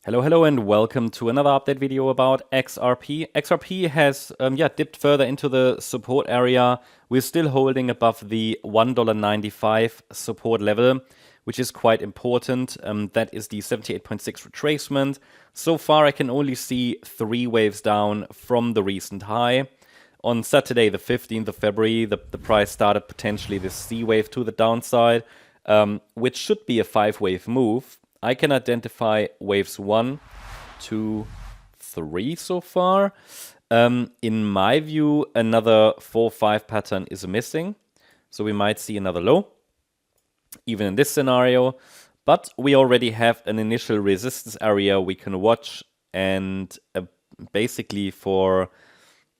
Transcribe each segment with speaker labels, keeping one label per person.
Speaker 1: Hello, and welcome to another update video about XRP. XRP has dipped further into the support area. We're still holding above the $1.95 support level, which is quite important. That is the 78.6 retracement. So far, I can only see 3 waves down from the recent high. On Saturday, the 15th of February, the price started potentially this C wave to the downside, which should be a 5-wave move. I can identify waves 1, 2, 3 so far. In my view, another 4-5 pattern is missing. So we might see another low, even in this scenario. But we already have an initial resistance area we can watch. And basically for,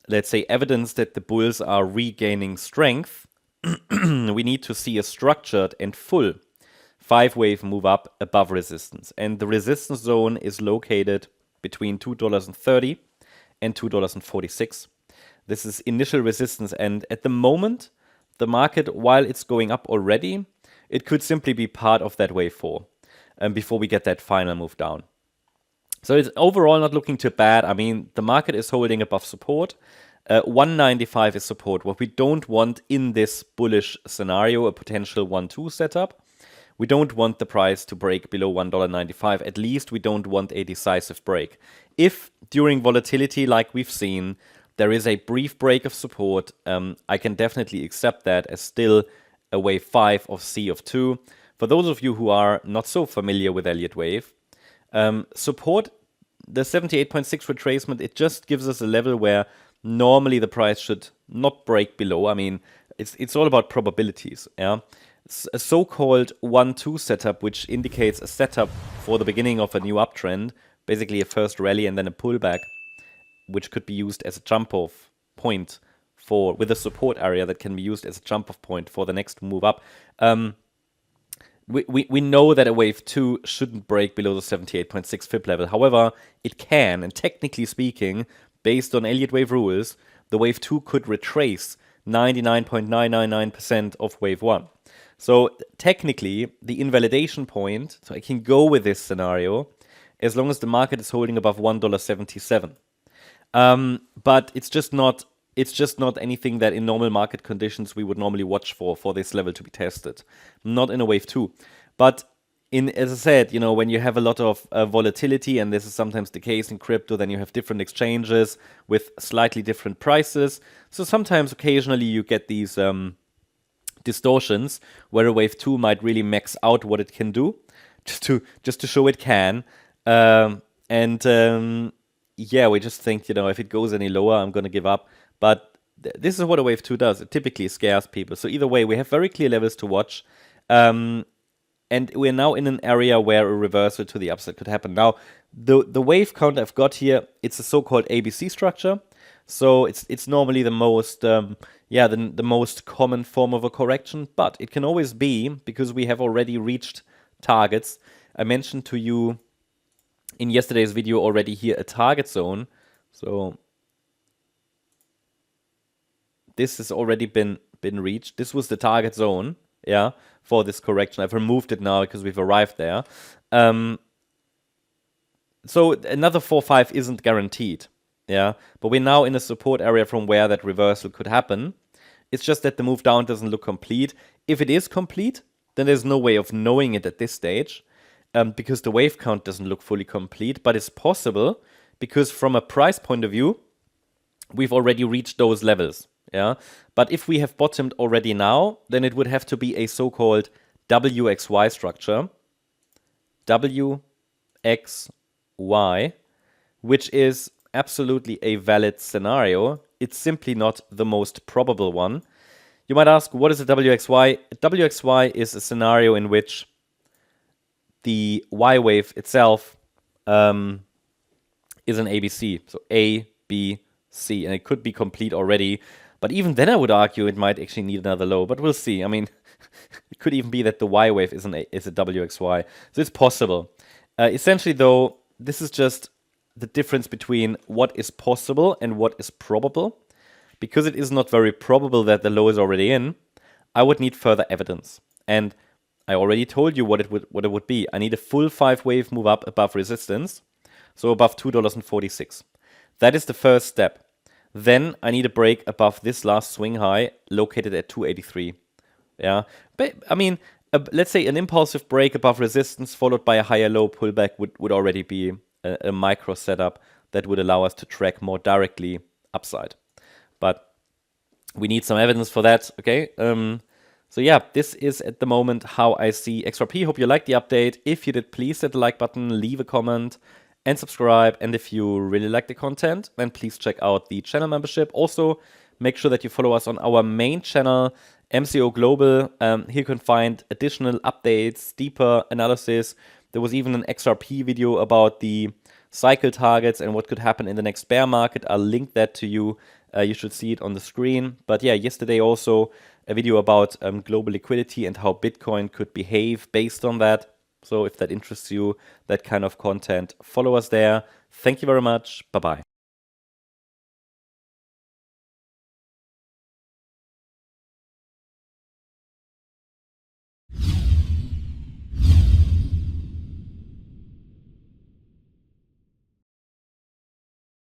Speaker 1: let's say, evidence that the bulls are regaining strength, we need to see a structured and full 5-wave move up above resistance. And the resistance zone is located between $2.30 and $2.46. This is initial resistance. And at the moment, the market, while it's going up already, it could simply be part of that wave 4 before we get that final move down. So it's overall not looking too bad. I mean, the market is holding above support. 195 is support. What we don't want in this bullish scenario, a potential 1-2 setup. We don't want the price to break below $1.95. At least we don't want a decisive break. If during volatility like we've seen, there is a brief break of support, I can definitely accept that as still a wave 5 of C of 2. For those of you who are not so familiar with Elliott wave, support, the 78.6 retracement, it just gives us a level where normally the price should not break below. I mean, it's all about probabilities, yeah? A so-called 1-2 setup, which indicates a setup for the beginning of a new uptrend, basically a first rally and then a pullback, which could be used as a jump-off point with a support area that can be used as a jump-off point for the next move up. We know that a wave 2 shouldn't break below the 78.6 fib level. However, it can, and technically speaking, based on Elliott wave rules, the wave 2 could retrace 99.999% of wave 1. So technically, the invalidation point, so I can go with this scenario, as long as the market is holding above $1.77. But it's just not anything that in normal market conditions we would normally watch for this level to be tested. Not in a wave 2. But as I said, you know, when you have a lot of volatility, and this is sometimes the case in crypto, then you have different exchanges with slightly different prices. So sometimes, occasionally, you get these distortions where a wave 2 might really max out what it can do, just to show it can. Yeah, we just think, you know, if it goes any lower, I'm going to give up. But this is what a wave 2 does. It typically scares people. So either way, we have very clear levels to watch. And we're now in an area where a reversal to the upside could happen. Now, the wave count I've got here, it's a so-called ABC structure. So it's normally the most the most common form of a correction, but it can always be, because we have already reached targets. I mentioned to you in yesterday's video already here a target zone. So this has already been reached. This was the target zone, yeah, for this correction. I've removed it now because we've arrived there. So another 4-5 isn't guaranteed. Yeah, but we're now in a support area from where that reversal could happen. It's just that the move down doesn't look complete. If it is complete, then there's no way of knowing it at this stage, because the wave count doesn't look fully complete. But it's possible because from a price point of view, we've already reached those levels. Yeah, but if we have bottomed already now, then it would have to be a so-called WXY structure. WXY, which is absolutely a valid scenario. It's simply not the most probable one. You might ask, what is a WXY? A WXY is a scenario in which the Y wave itself is an ABC. So A, B, C. And it could be complete already. But even then I would argue it might actually need another low. But we'll see. I mean, it could even be that the Y wave is a WXY. So it's possible. Essentially, though, this is just the difference between what is possible and what is probable. Because it is not very probable that the low is already in, I would need further evidence. And I already told you what it would be. I need a full 5-wave move up above resistance. so above $2.46. That is the first step. Then I need a break above this last swing high located at 283. Yeah, but I mean, let's say an impulsive break above resistance followed by a higher low pullback would already be a micro setup that would allow us to track more directly upside. But we need some evidence for that, okay? So yeah, this is at the moment how I see XRP. Hope you liked the update. If you did, please hit the like button, leave a comment, and subscribe. And if you really like the content, then please check out the channel membership. Also, make sure that you follow us on our main channel, MCO Global. Here you can find additional updates, deeper analysis. There was even an XRP video about the cycle targets and what could happen in the next bear market. I'll link that to you. You should see it on the screen. But yeah, yesterday also a video about global liquidity and how Bitcoin could behave based on that. So if that interests you, that kind of content, follow us there. Thank you very much. Bye-bye.